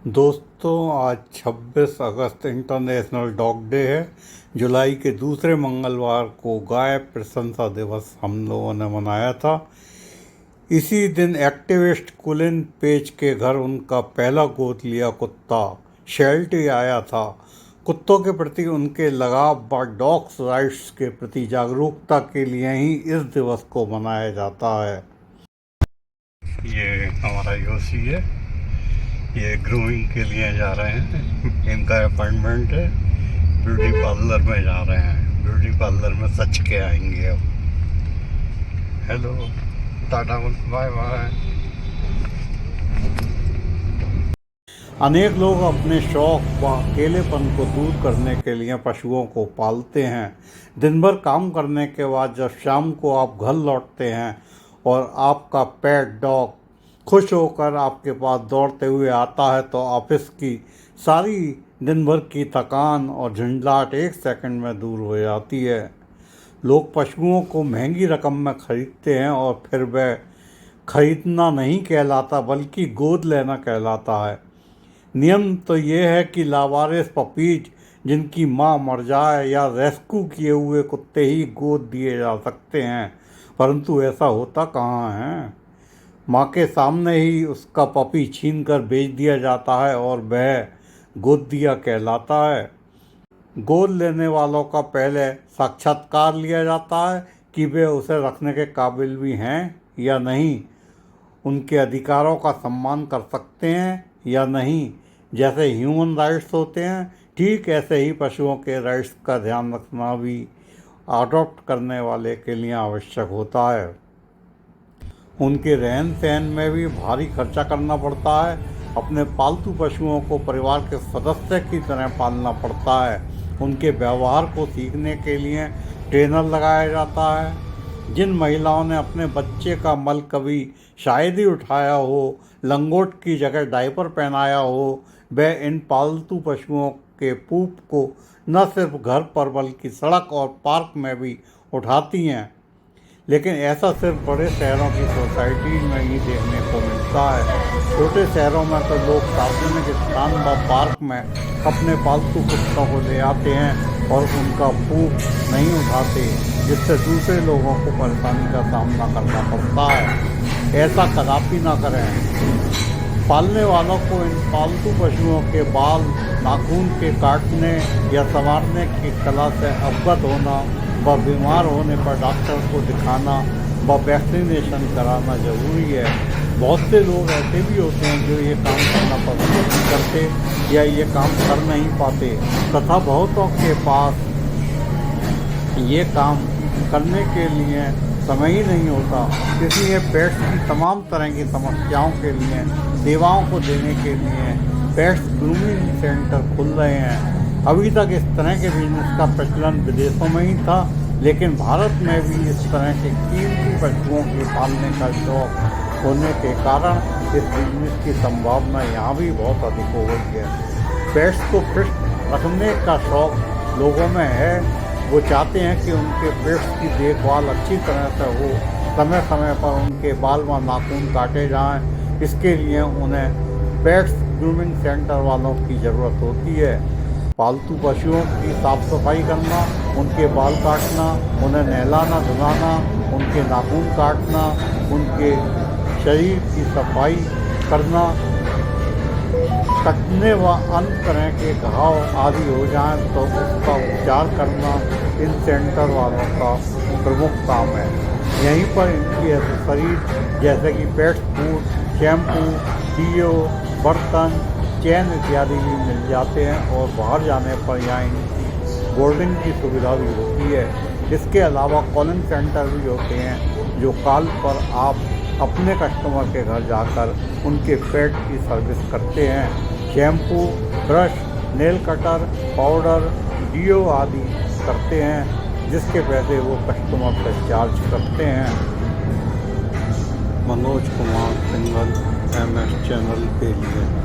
दोस्तों, आज 26 अगस्त international dog day है। जुलाई के दूसरे मंगलवार को गाय प्रशंसा दिवस हम लोगों ने मनाया था। इसी दिन एक्टिविस्ट कुलिन पेज के घर उनका पहला गोद लिया कुत्ता शेल्टी आया था। कुत्तों के प्रति उनके लगाव व डॉग्स राइट्स के प्रति जागरूकता के लिए ही इस दिवस को मनाया जाता है। ये हमारा योशी है, ये ग्रूमिंग के लिए जा रहे हैं। इनका अपॉइंटमेंट है, ब्यूटी पार्लर में जा रहे हैं। ब्यूटी पार्लर में सच के आएंगे अब। Hello, tata, bye bye. अनेक लोग अपने शौक व अकेलेपन को दूर करने के लिए पशुओं को पालते हैं। दिन भर काम करने के बाद जब शाम को आप घर लौटते हैं और आपका पेट डॉग खुश होकर आपके पास दौड़ते हुए आता है तो ऑफिस की सारी दिन भर की थकान और झंझलाहट एक सेकंड में दूर हो जाती है। लोग पशुओं को महंगी रकम में खरीदते हैं और फिर वह खरीदना नहीं कहलाता बल्कि गोद लेना कहलाता है। नियम तो ये है कि लावारिस पपीज जिनकी मां मर जाए या रेस्क्यू किए हुए कुत्ते ही गोद दिए जा सकते हैं, परंतु ऐसा होता कहाँ है। माँ के सामने ही उसका पपी छीन कर बेच दिया जाता है और वह गोद दिया कहलाता है। गोद लेने वालों का पहले साक्षात्कार लिया जाता है कि वे उसे रखने के काबिल भी हैं या नहीं, उनके अधिकारों का सम्मान कर सकते हैं या नहीं। जैसे ह्यूमन राइट्स होते हैं, ठीक ऐसे ही पशुओं के राइट्स का ध्यान रखना भी अडॉप्ट करने वाले के लिए आवश्यक होता है। उनके रहन सहन में भी भारी खर्चा करना पड़ता है। अपने पालतू पशुओं को परिवार के सदस्य की तरह पालना पड़ता है। उनके व्यवहार को सीखने के लिए ट्रेनर लगाया जाता है। जिन महिलाओं ने अपने बच्चे का मल कभी शायद ही उठाया हो, लंगोट की जगह डायपर पहनाया हो, वह इन पालतू पशुओं के पूप को न सिर्फ घर पर बल्कि सड़क और पार्क में भी उठाती हैं। लेकिन ऐसा सिर्फ बड़े शहरों की सोसाइटी में ही देखने को मिलता है। छोटे शहरों में तो लोग सार्वजनिक स्थान व पार्क में अपने पालतू कुत्तों को ले आते हैं और उनका पूप नहीं उठाते, जिससे दूसरे लोगों को परेशानी का सामना करना पड़ता है। ऐसा कदापि ना करें। पालने वालों को इन पालतू पशुओं के बाल नाखून के काटने या संवारने की कला से अवगत होना व बीमार होने पर डॉक्टर को दिखाना व वैक्सीनेशन कराना जरूरी है। बहुत से लोग ऐसे भी होते हैं जो ये काम करना पसंद नहीं करते या ये काम कर नहीं पाते, तथा बहुतों के पास ये काम करने के लिए समय ही नहीं होता। इसलिए पेट्स की तमाम तरह की समस्याओं के लिए सेवाओं को देने के लिए पेट्स ग्रूमिंग सेंटर खुल रहे हैं। अभी तक इस तरह के बिजनेस का प्रचलन विदेशों में ही था, लेकिन भारत में भी इस तरह के कीमती पशुओं के पालने का शौक होने के कारण इस बिजनेस की संभावना यहाँ भी बहुत अधिक हो गई है। पेट्स को फिट रखने का शौक लोगों में है। वो चाहते हैं कि उनके पेट्स की देखभाल अच्छी तरह से हो, समय समय पर उनके बाल व नाखून काटे जाएं। इसके लिए उन्हें पेट्स ग्रूमिंग सेंटर वालों की ज़रूरत होती है। पालतू पशुओं की साफ सफाई करना, उनके बाल काटना, उन्हें नहलाना धुलाना, उनके नाखून काटना, उनके शरीर की सफाई करना, कटने व अन्य तरह के घाव आदि हो जाएं तो उसका उपचार करना इन सेंटर वालों का प्रमुख काम है। यहीं पर इनकी एक्सेसरीज जैसे कि पेट्स फूड, शैम्पू, डीओ, बर्तन, चैन इत्यादि भी मिल जाते हैं और बाहर जाने पर यहाँ इनकी बोर्डिंग की सुविधा भी होती है। इसके अलावा कॉलिंग सेंटर भी होते हैं जो कॉल पर आप अपने कस्टमर के घर जाकर उनके पेट की सर्विस करते हैं। Shampoo, brush, nail cutter, powder, deo आदि करते हैं, जिसके पैसे वो कस्टमर से चार्ज करते हैं। मनोज कुमार सिंघल, MS चैनल के लिए।